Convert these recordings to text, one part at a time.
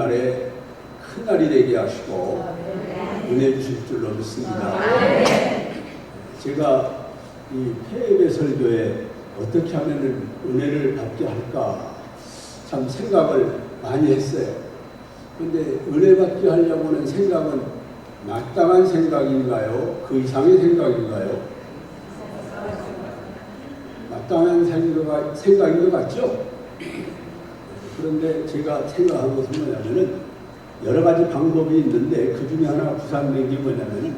날에 큰 날이 되게 하시고 은혜 주실 줄로 믿습니다. 제가 이 폐예배 설교에 어떻게 하면 은혜를 받게 할까 참 생각을 많이 했어요. 그런데 은혜 받게 하려고는 생각은 마땅한 생각인가요? 그 이상의 생각인가요? 마땅한 생각인 것 같죠? 그런데 제가 생각한 것은 뭐냐면은 여러 가지 방법이 있는데 그 중에 하나가 부상된 게 뭐냐면은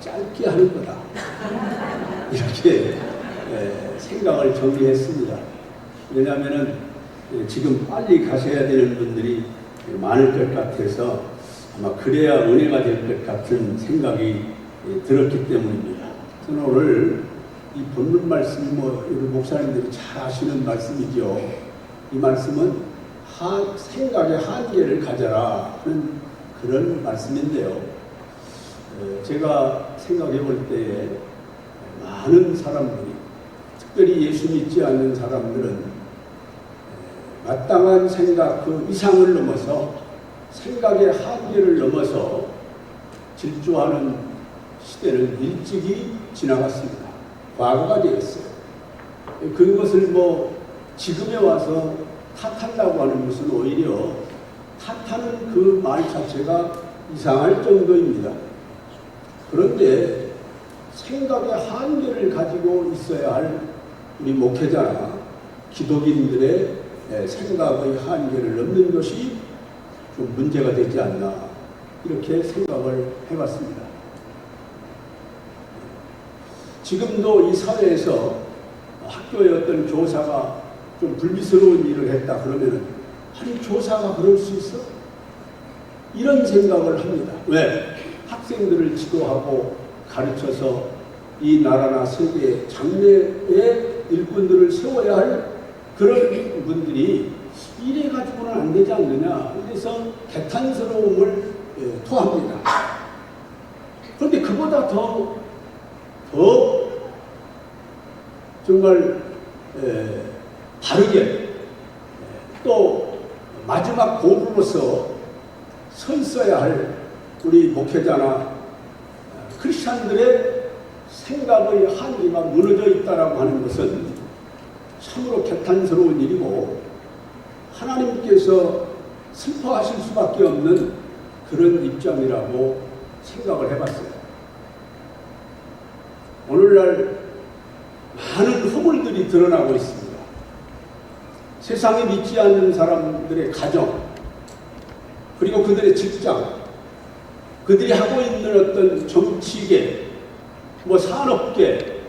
짧게 하는 거다. 이렇게 생각을 정리했습니다. 왜냐하면은 지금 빨리 가셔야 되는 분들이 많을 것 같아서 아마 그래야 은혜가 될 것 같은 생각이 들었기 때문입니다. 저는 오늘 이 본문 말씀이 우리 목사님들이 잘 아시는 말씀이죠. 이 말씀은 생각의 한계를 가져라 하는 그런 말씀인데요. 제가 생각해 볼 때에 많은 사람들이, 특별히 예수 믿지 않는 사람들은 마땅한 생각 그 이상을 넘어서 생각의 한계를 넘어서 질주하는 시대는 일찍이 지나갔습니다. 과거가 되었어요. 그것을 지금에 와서 탓하려고 하는 것은 오히려 탓하는 그 말 자체가 이상할 정도입니다. 그런데 생각의 한계를 가지고 있어야 할 우리 목회자나 기독인들의 생각의 한계를 넘는 것이 좀 문제가 되지 않나 이렇게 생각을 해봤습니다. 지금도 이 사회에서 학교의 어떤 교사가 좀 불미스러운 일을 했다 그러면은 아니 교사가 그럴 수 있어? 이런 생각을 합니다. 왜? 학생들을 지도하고 가르쳐서 이 나라나 세계의 장래의 일꾼들을 세워야 할 그런 분들이 이래 가지고는 안 되지 않느냐 이래서 개탄스러움을 토합니다. 그런데 그보다 더 정말 바르게 또 마지막 고루로서 서 있어야 할 우리 목회자나 크리스찬들의 생각의 한계가 무너져 있다라고 하는 것은 참으로 개탄스러운 일이고 하나님께서 슬퍼하실 수밖에 없는 그런 입장이라고 생각을 해봤어요. 오늘날 많은 허물들이 드러나고 있습니다. 세상에 믿지 않는 사람들의 가정, 그리고 그들의 직장, 그들이 하고 있는 어떤 정치계, 산업계,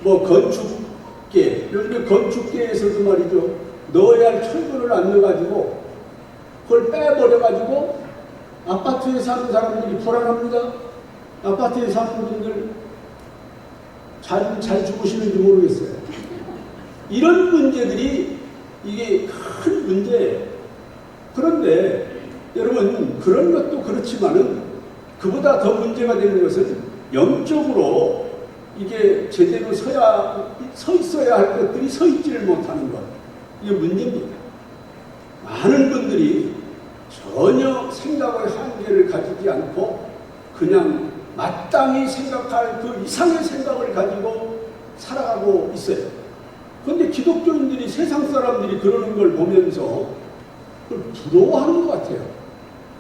건축계, 요즘에 건축계에서도 말이죠. 넣어야 할 철근을 안 넣어가지고, 그걸 빼버려가지고, 아파트에 사는 사람들이 불안합니다. 아파트에 사는 분들 잘 죽으시는지 모르겠어요. 이런 문제들이 이게 큰 문제예요. 그런데 여러분 그런 것도 그렇지만은 그보다 더 문제가 되는 것은 영적으로 이게 제대로 서 있어야 할 것들이 서 있지를 못하는 것. 이게 문제입니다. 많은 분들이 전혀 생각의 한계를 가지지 않고 그냥 마땅히 생각할 그 이상의 생각을 가지고 살아가고 있어요. 그런데 기독교인들이 세상 사람들이 그러는 걸 보면서 그걸 부러워하는 것 같아요.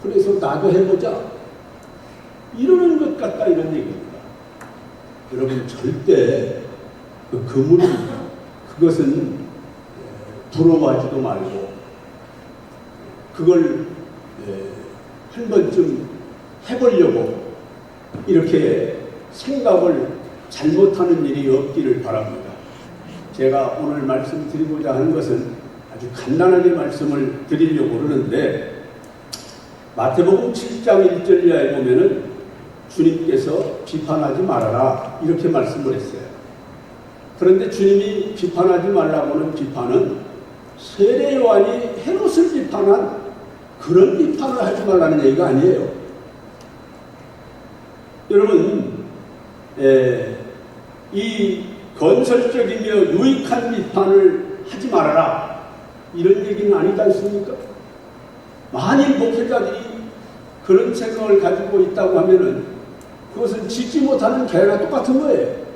그래서 나도 해보자. 이러는 것 같다 이런 얘기입니다. 여러분 절대 그것은 부러워하지도 말고 그걸 한 번쯤 해보려고 이렇게 생각을 잘못하는 일이 없기를 바랍니다. 제가 오늘 말씀드리고자 하는 것은 아주 간단하게 말씀을 드리려고 그러는데 마태복음 7장 1절 이하에 보면은 주님께서 비판하지 말아라 이렇게 말씀을 했어요. 그런데 주님이 비판하지 말라고는 비판은 세례 요한이 헤롯을 비판한 그런 비판을 하지 말라는 얘기가 아니에요. 여러분 이 건설적이며 유익한 비판을 하지 말아라 이런 얘기는 아니다 않습니까? 만일 목회자들이 그런 생각을 가지고 있다고 하면은 그것은 짓지 못하는 개가 똑같은 거예요.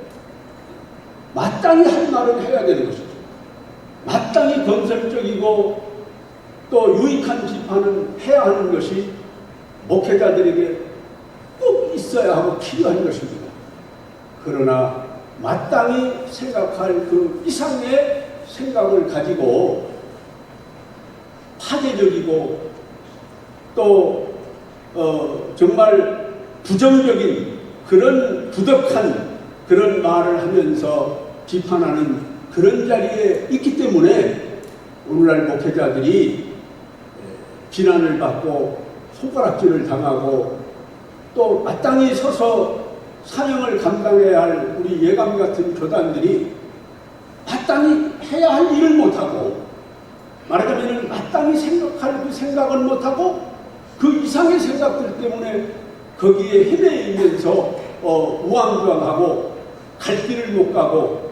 마땅히 할 말은 해야 되는 것이죠. 마땅히 건설적이고 또 유익한 비판은 해야 하는 것이 목회자들에게 꼭 있어야 하고 필요한 것입니다. 그러나 마땅히 생각할 그 이상의 생각을 가지고 파괴적이고 또 정말 부정적인 그런 부덕한 그런 말을 하면서 비판하는 그런 자리에 있기 때문에 오늘날 목회자들이 비난을 받고 손가락질을 당하고 또 마땅히 서서 사명을 감당해야 할 우리 예감 같은 교단들이 마땅히 해야 할 일을 못하고 말하자면 마땅히 생각할 그 생각을 못하고 그 이상의 생각들 때문에 거기에 헤매이면서 우왕좌왕하고 갈 길을 못 가고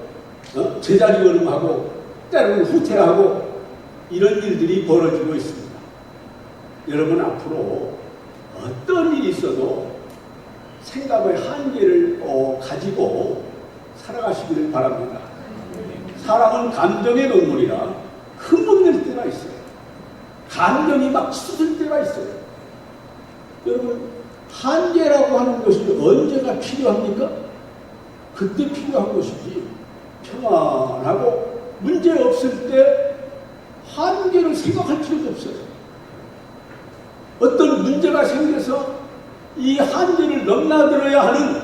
제자리 걸음하고 때로는 후퇴하고 이런 일들이 벌어지고 있습니다. 여러분 앞으로 어떤 일이 있어도 생각의 한계를 가지고 살아가시기를 바랍니다. 사람은 감정의 동물이라 흠없는 때가 있어요. 감정이 막 쏟을 때가 있어요. 여러분 한계라고 하는 것이 언제가 필요합니까? 그때 필요한 것이지 평안하고 문제 없을 때 한계를 생각할 필요도 없어요. 어떤 문제가 생겨서 이 한계를 넘나들어야 하는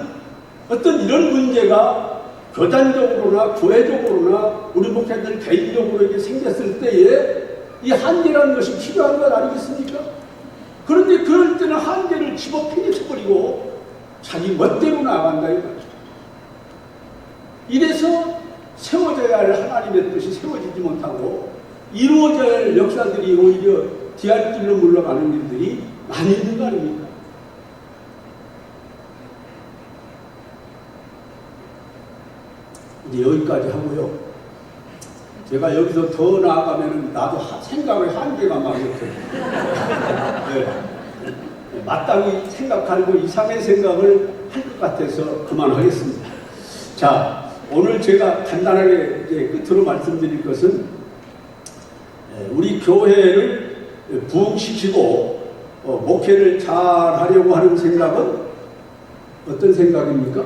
어떤 이런 문제가 교단적으로나 교회적으로나 우리 목회자들 개인적으로 이렇게 생겼을 때에 이 한계라는 것이 필요한 건 아니겠습니까? 그런데 그럴 때는 한계를 집어 피해쳐버리고 자기 멋대로 나간다 이 말이죠. 이래서 세워져야 할 하나님의 뜻이 세워지지 못하고 이루어져야 할 역사들이 오히려 뒤안길로 물러가는 일들이 많이 있는 거 아닙니까? 이제 여기까지 하고요. 제가 여기서 더 나아가면 나도 생각의 한계가 막 이렇게 네. 마땅히 생각하고 이상의 생각을 할 것 같아서 그만하겠습니다. 자, 오늘 제가 간단하게 이제 끝으로 말씀드릴 것은 우리 교회를 부흥시키고 목회를 잘 하려고 하는 생각은 어떤 생각입니까?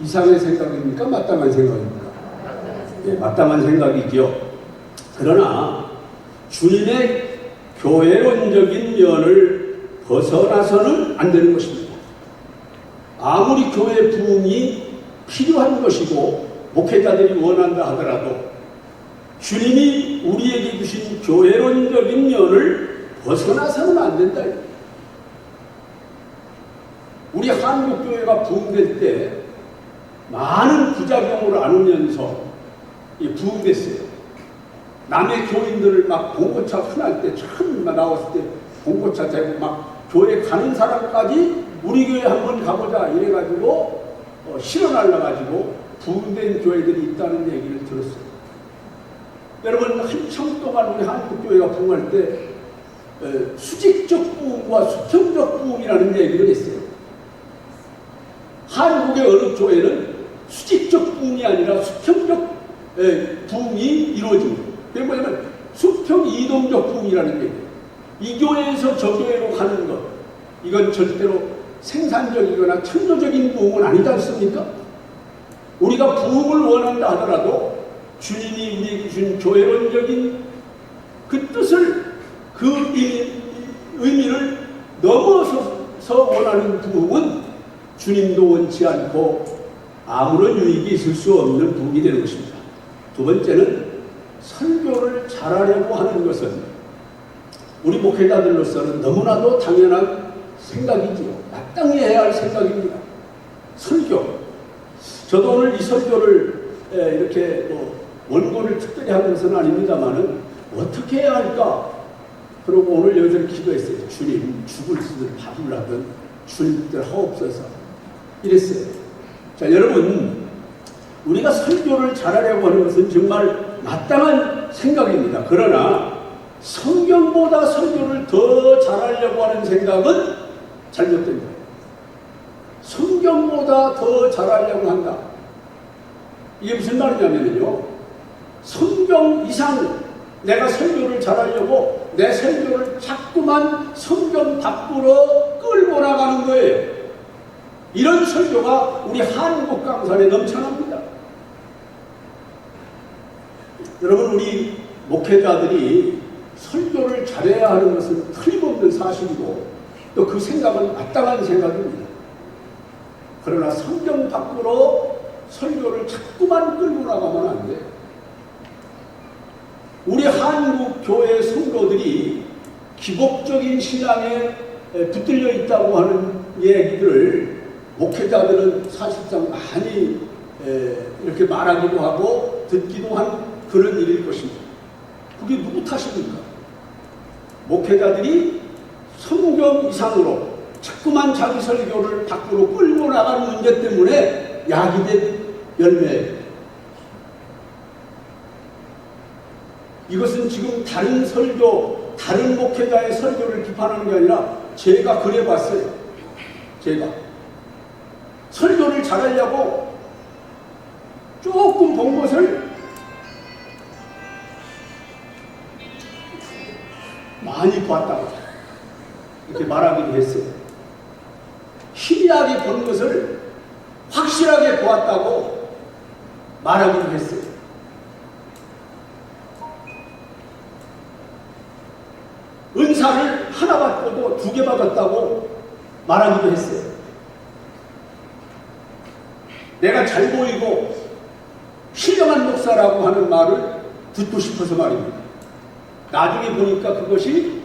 이상의 생각입니까? 마땅한 생각입니까? 네, 마땅한 생각이죠. 그러나 주님의 교회론적인 면을 벗어나서는 안 되는 것입니다. 아무리 교회 부흥이 필요한 것이고 목회자들이 원한다 하더라도 주님이 우리에게 주신 교회론적인 면을 벗어나서는 안 된다. 우리 한국교회가 부흥될 때 많은 부작용을 안으면서 부흥됐어요. 남의 교인들을 막 봉고차 흔할 때 처음 나왔을 때 봉고차 대고 막 교회 가는 사람까지 우리 교회 한번 가보자 이래가지고 실어 날라가지고 부흥된 교회들이 있다는 얘기를 들었어요. 여러분 한참 동안 우리 한국교회가 부흥할 때 수직적 부흥과 수평적 부흥이라는 얘기를 했어요. 한국의 어느 교회는 수직적 부흥이 아니라 수평적 부흥이 이루어집니다. 그게 뭐냐면 수평 이동적 부흥이라는 얘기예요. 이 교회에서 저 교회로 가는 것, 이건 절대로 생산적이거나 창조적인 부흥은 아니지 않습니까? 우리가 부흥을 원한다 하더라도 주님이 우리에게 주신 교회론적인 그 뜻을 그 의미를 넘어서서 원하는 부흥은 주님도 원치 않고 아무런 유익이 있을 수 없는 부흥이 되는 것입니다. 두 번째는 설교를 잘하려고 하는 것은 우리 목회자들로서는 너무나도 당연한 생각이지요. 마땅히 해야 할 생각입니다. 설교. 저도 오늘 이 설교를 이렇게 원고를 특별히 하는 것은 아닙니다만은 어떻게 해야 할까? 그러고 오늘 여기서 기도했어요. 주님, 죽을 수든 밥을 하든 주님 뜻대로 하옵소서. 이랬어요. 자, 여러분, 우리가 설교를 잘하려고 하는 것은 정말 마땅한 생각입니다. 그러나 성경보다 설교를 더 잘하려고 하는 생각은 잘못된 거예요. 성경보다 더 잘하려고 한다. 이게 무슨 말이냐면요. 성경 이상 내가 설교를 잘하려고 내 설교를 자꾸만 성경 밖으로 끌고 나가는 거예요. 이런 설교가 우리 한국 강산에 넘쳐납니다. 여러분, 우리 목회자들이 설교를 잘해야 하는 것은 틀림없는 사실이고 또 그 생각은 마땅한 생각입니다. 그러나 성경 밖으로 설교를 자꾸만 끌고 나가면 안 돼요. 우리 한국 교회 성도들이 기복적인 신앙에 붙들려 있다고 하는 얘기들을 목회자들은 사실상 많이 이렇게 말하기도 하고 듣기도 한 그런 일일 것입니다. 그게 누구 탓입니까? 목회자들이 성경 이상으로 자꾸만 자기 설교를 밖으로 끌고 나가는 문제 때문에 야기된 열매예요. 이것은 지금 다른 설교, 다른 목회자의 설교를 비판하는 게 아니라 제가 그래봤어요. 제가 설교를 잘하려고 조금 본 것을 많이 봤다고 이렇게 말하기도 했어요. 희미하게 본 것을 확실하게 보았다고 말하기도 했어요. 은사를 하나 받고도 2개 받았다고 말하기도 했어요. 내가 잘 보이고 신령한 목사라고 하는 말을 듣고 싶어서 말입니다. 나중에 보니까 그것이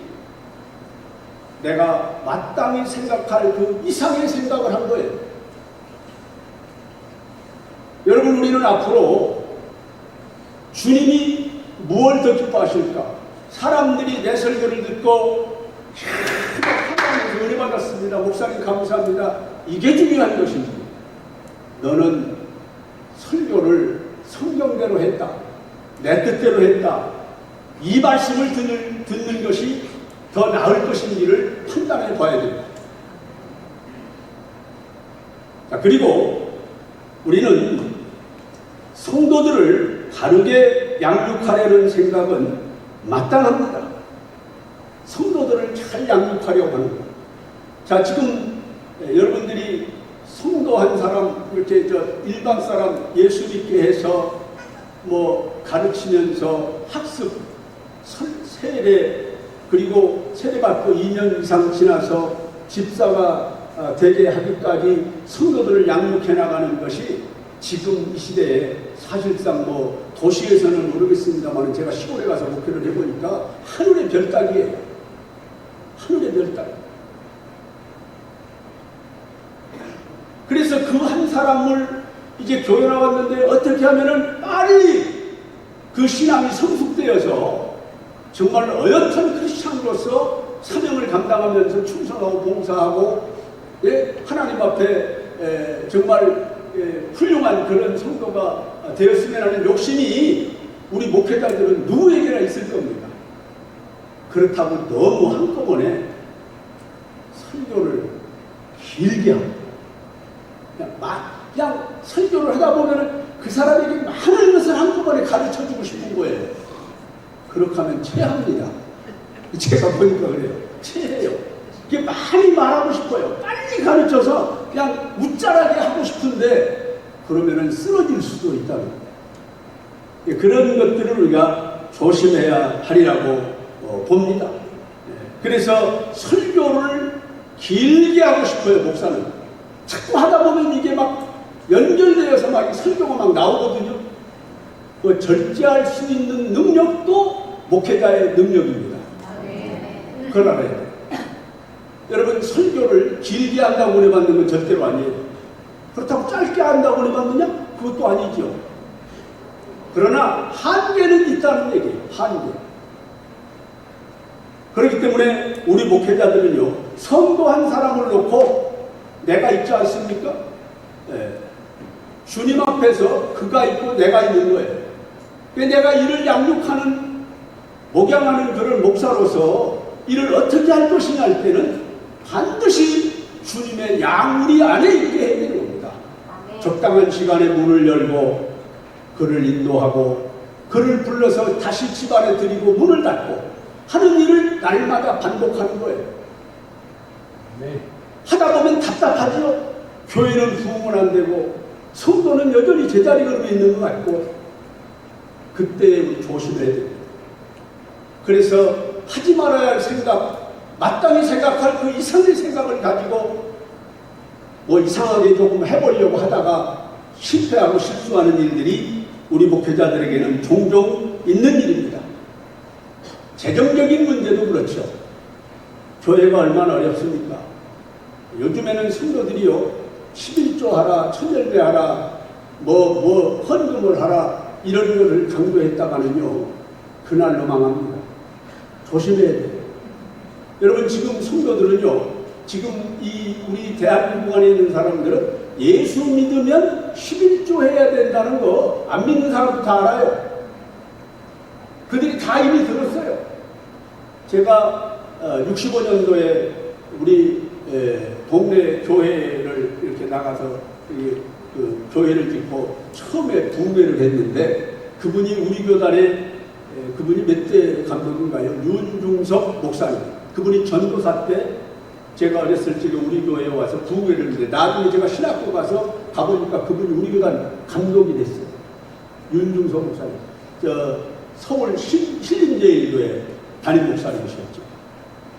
내가 마땅히 생각할 그 이상의 생각을 한 거예요. 여러분, 우리는 앞으로 주님이 무엇을 더 기뻐하실까? 사람들이 내 설교를 듣고 하나님께서 은혜 받았습니다. 목사님 감사합니다. 이게 중요한 것인지, 너는 설교를 성경대로 했다, 내 뜻대로 했다, 이 말씀을 듣는 것이 더 나을 것인지를 판단해 봐야 됩니다. 자, 그리고 우리는 성도들을 바르게 양육하려는 생각은 마땅합니다. 성도들을 잘 양육하려고 하는 것. 자, 지금 여러분들이 성도 한 사람, 이렇게 일반 사람 예수 믿게 해서 뭐 가르치면서 학습, 세례, 그리고 세례받고 2년 이상 지나서 집사가 되게 하기까지 성도들을 양육해 나가는 것이 지금 이 시대에 사실상 뭐 도시에서는 모르겠습니다만 제가 시골에 가서 목회를 해보니까 하늘의 별따기예요. 하늘의 별따기. 그래서 그 한 사람을 이제 교회 나왔는데 어떻게 하면은 빨리 그 신앙이 성숙되어서 정말 어엿한 크리스찬으로서 사명을 감당하면서 충성하고 봉사하고, 예? 하나님 앞에 정말 훌륭한 그런 성도가 되었으면 하는 욕심이 우리 목회자들은 누구에게나 있을 겁니다. 그렇다고 너무 한꺼번에 설교를 길게 하고 그냥 설교를 하다 보면 그 사람에게 많은 것을 한꺼번에 가르쳐주고 싶은 거예요. 그렇게 하면 체합니다. 제가 보니까 그래요. 체해요. 이게 많이 말하고 싶어요. 빨리 가르쳐서 그냥 웃자라게 하고 싶은데 그러면은 쓰러질 수도 있다는 거예요. 그런 것들을 우리가 조심해야 하리라고 봅니다. 그래서 설교를 길게 하고 싶어요, 목사는. 자꾸 하다 보면 이게 막 연결되어서 막 설교가 막 나오거든요. 그 절제할 수 있는 능력도 목회자의 능력입니다. 그걸 알아야 돼요. 여러분, 설교를 길게 한다고 은혜 받는 건 절대로 아니에요. 그렇다고 짧게 한다고 은혜 받느냐? 그것도 아니죠. 그러나 한계는 있다는 얘기예요. 한계. 그렇기 때문에 우리 목회자들은요, 성도 한 사람을 놓고 내가 있지 않습니까? 네. 주님 앞에서 그가 있고 내가 있는 거예요. 내가 이를 양육하는 목양하는 그런 목사로서 이를 어떻게 할 것이냐 할 때는 반드시 주님의 양무리 안에 있게 해야 되는 겁니다. 적당한 시간에 문을 열고 그를 인도하고 그를 불러서 다시 집안에 들이고 문을 닫고 하는 일을 날마다 반복하는 거예요. 네. 하다 보면 답답하죠. 교회는 부흥은 안 되고 성도는 여전히 제자리 걸음에 있는 것 같고 그때 우리 조심해야 됩니다. 그래서 하지 말아야 할 생각, 마땅히 생각할 그 이상의 생각을 가지고 뭐 이상하게 조금 해보려고 하다가 실패하고 실수하는 일들이 우리 목회자들에게는 종종 있는 일입니다. 재정적인 문제도 그렇죠. 교회가 얼마나 어렵습니까? 요즘에는 성도들이요 11조 하라, 천열배 하라, 뭐 헌금을 하라 이런 것을 강조했다가는요 그날로 망합니다. 조심해야 돼요. 여러분 지금 성도들은요 지금 이 우리 대한민국 안에 있는 사람들은 예수 믿으면 11조 해야 된다는 거 안 믿는 사람도 다 알아요. 그들이 다 이미 들었어요. 제가 65년도에 우리 동네 교회를 이렇게 나가서 그 교회를 짓고 처음에 부흥회를 했는데 그분이 우리 교단에 그분이 몇 대 감독인가요? 윤중석 목사님. 그분이 전도사 때 제가 어렸을 적에 우리 교회에 와서 부흥회를 했는데 나중에 제가 신학교 가서 가보니까 그분이 우리 교단 감독이 됐어요. 윤중석 목사님. 서울 신림제일교회 담임 목사님이셨죠.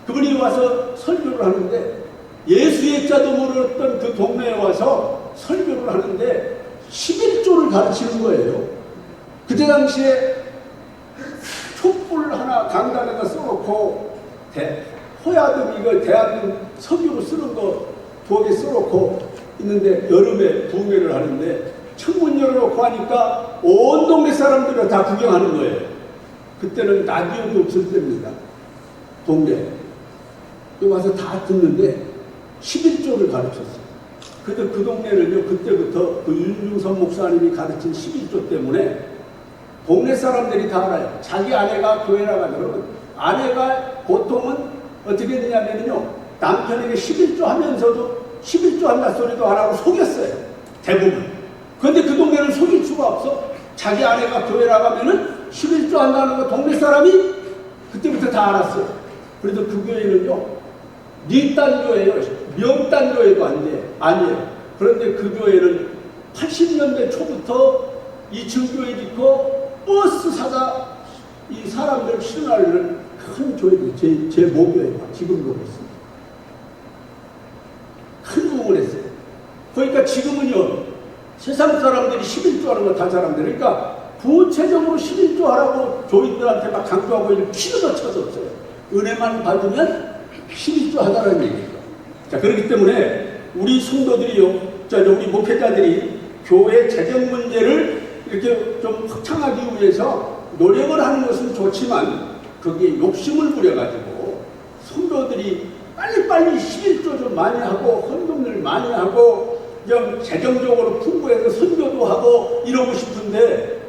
그분이 와서 설교를 하는데 예수의 자도 모르던 그 동네에 와서 설교를 하는데 11조를 가르치는 거예요. 그때 당시에 촛불 하나 강단에다 써놓고 호야등 이거 대학교 석유로 쓰는 거 두어 개 써놓고 있는데 여름에 부흥회를 하는데 창문 열어놓고 하니까 온 동네 사람들이 다 구경하는 거예요. 그때는 라디오도 없을 때입니다. 동네에. 와서 다 듣는데 11조를 가르쳤어요. 그래도 그 동네는요 그때부터 그 윤중선 목사님이 가르친 11조 때문에 동네 사람들이 다 알아요. 자기 아내가 교회 나가면 아내가 보통은 어떻게 되냐면요 남편에게 11조 하면서도 11조 한다 소리도 안 하고 속였어요. 대부분. 그런데 그 동네는 속일 수가 없어. 자기 아내가 교회 나가면은 11조 한다는 거 동네 사람이 그때부터 다 알았어요. 그래도 그 교회는요 리단교예요. 명단교회도 아니에요. 그런데 그 교회는 80년대 초부터 2층 교회 짓고 버스 사가 이 사람들 실현하려는 큰 교회도 제 모교회가 지금도 그렇습니다. 큰 부흥을 했어요. 그러니까 지금은요 세상 사람들이 11조 하는 거 다 사람들 그러니까 구체적으로 11조 하라고 교인들한테 막 강조하고 이런 필요도 쳐도 없어요. 은혜만 받으면 11조 하다라는 얘기예요. 자, 그렇기 때문에 우리 성도들이요, 우리 목회자들이 교회 재정 문제를 이렇게 좀 확장하기 위해서 노력을 하는 것은 좋지만 거기에 욕심을 부려가지고 성도들이 빨리빨리 11조 좀 많이 하고 헌금을 많이 하고 좀 재정적으로 풍부해서 선교도 하고 이러고 싶은데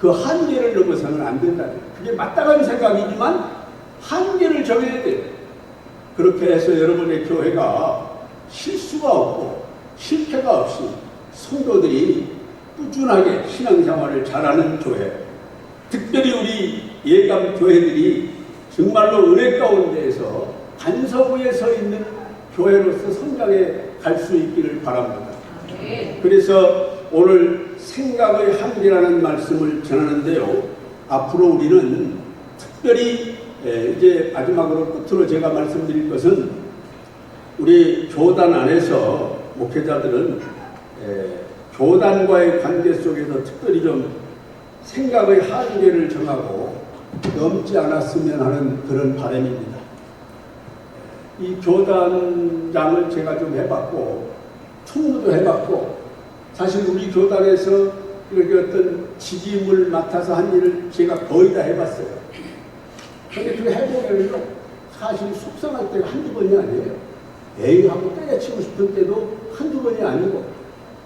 그 한계를 넘어서는 안 된다는 거예요. 그게 마땅한 생각이지만 한계를 정해야 돼요. 그렇게 해서 여러분의 교회가 실수가 없고 실패가 없이 성도들이 꾸준하게 신앙생활을 잘하는 교회, 특별히 우리 예감 교회들이 정말로 은혜 가운데에서 반석위에 서 있는 교회로서 성장해 갈 수 있기를 바랍니다. 그래서 오늘 생각의 한계라는 말씀을 전하는데요. 앞으로 우리는 특별히 이제 마지막으로 끝으로 제가 말씀드릴 것은 우리 교단 안에서 목회자들은 교단과의 관계 속에서 특별히 좀 생각의 한계를 정하고 넘지 않았으면 하는 그런 바람입니다. 이 교단장을 제가 좀 해봤고 총무도 해봤고 사실 우리 교단에서 이렇게 어떤 직임을 맡아서 한 일을 제가 거의 다 해봤어요. 근데 그 해보면요 사실 속상할 때가 한두 번이 아니에요. 에이 하고 때려치고 싶을 때도 한두 번이 아니고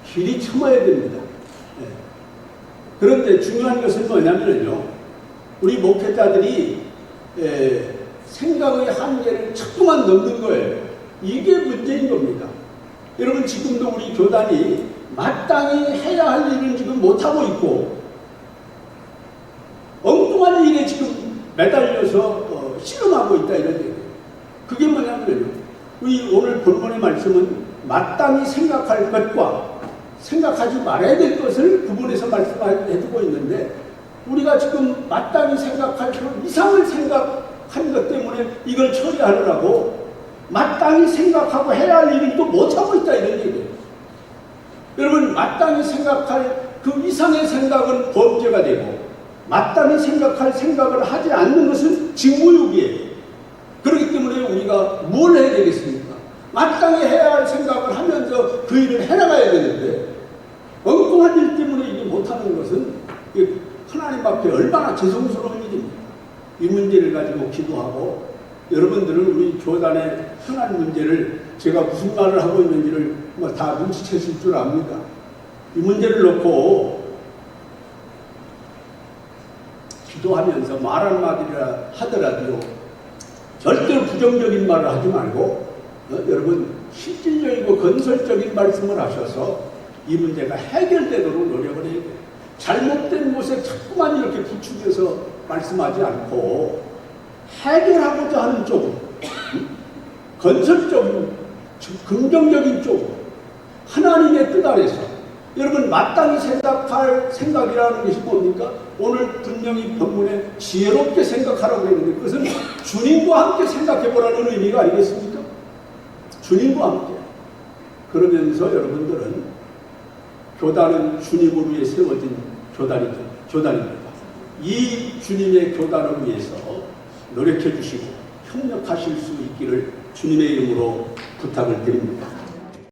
길이 참아야 됩니다. 네. 그런데 중요한 것은 뭐냐면요 우리 목회자들이 생각의 한계를 자꾸만 넘는 거예요. 이게 문제인 겁니다. 여러분 지금도 우리 교단이 마땅히 해야 할 일은 지금 못하고 있고 엉뚱한 일에 지금 매달려서 씨름하고 있다 이런 얘기예요. 그게 뭐냐면요. 우리 오늘 본문의 말씀은 마땅히 생각할 것과 생각하지 말아야 될 것을 구분해서 말씀해주고 있는데 우리가 지금 마땅히 생각할 그 이상을 생각한 것 때문에 이걸 처리하느라고 마땅히 생각하고 해야 할 일을 또 못하고 있다 이런 얘기예요. 여러분 마땅히 생각할 그 이상의 생각은 범죄가 되고 마땅히 생각할 생각을 하지 않는 것은 직무유기예요. 그렇기 때문에 우리가 뭘 해야 되겠습니까? 마땅히 해야 할 생각을 하면서 그 일을 해나가야 되는데 엉뚱한 일 때문에 이게 못하는 것은 하나님 앞에 얼마나 죄송스러운 일입니다. 이 문제를 가지고 기도하고 여러분들은 우리 교단의 현안 문제를 제가 무슨 말을 하고 있는지를 다 눈치채실 줄 압니다. 이 문제를 놓고 기도하면서 말 한마디라 하더라도 절대로 부정적인 말을 하지 말고 여러분 실질적이고 건설적인 말씀을 하셔서 이 문제가 해결되도록 노력을 해야 돼요. 잘못된 곳에 자꾸만 이렇게 부추겨서 말씀하지 않고 해결하고자 하는 쪽으로 건설적인 긍정적인 쪽으로 하나님의 뜻 아래서 여러분 마땅히 생각할 생각이라는 것이 뭡니까? 오늘 분명히 본문에 지혜롭게 생각하라고 했는데 그것은 주님과 함께 생각해보라는 의미가 아니겠습니까? 주님과 함께. 그러면서 여러분들은 교단은 주님을 위해 세워진 교단입니다. 이 주님의 교단을 위해서 노력해 주시고 협력하실 수 있기를 주님의 이름으로 부탁을 드립니다.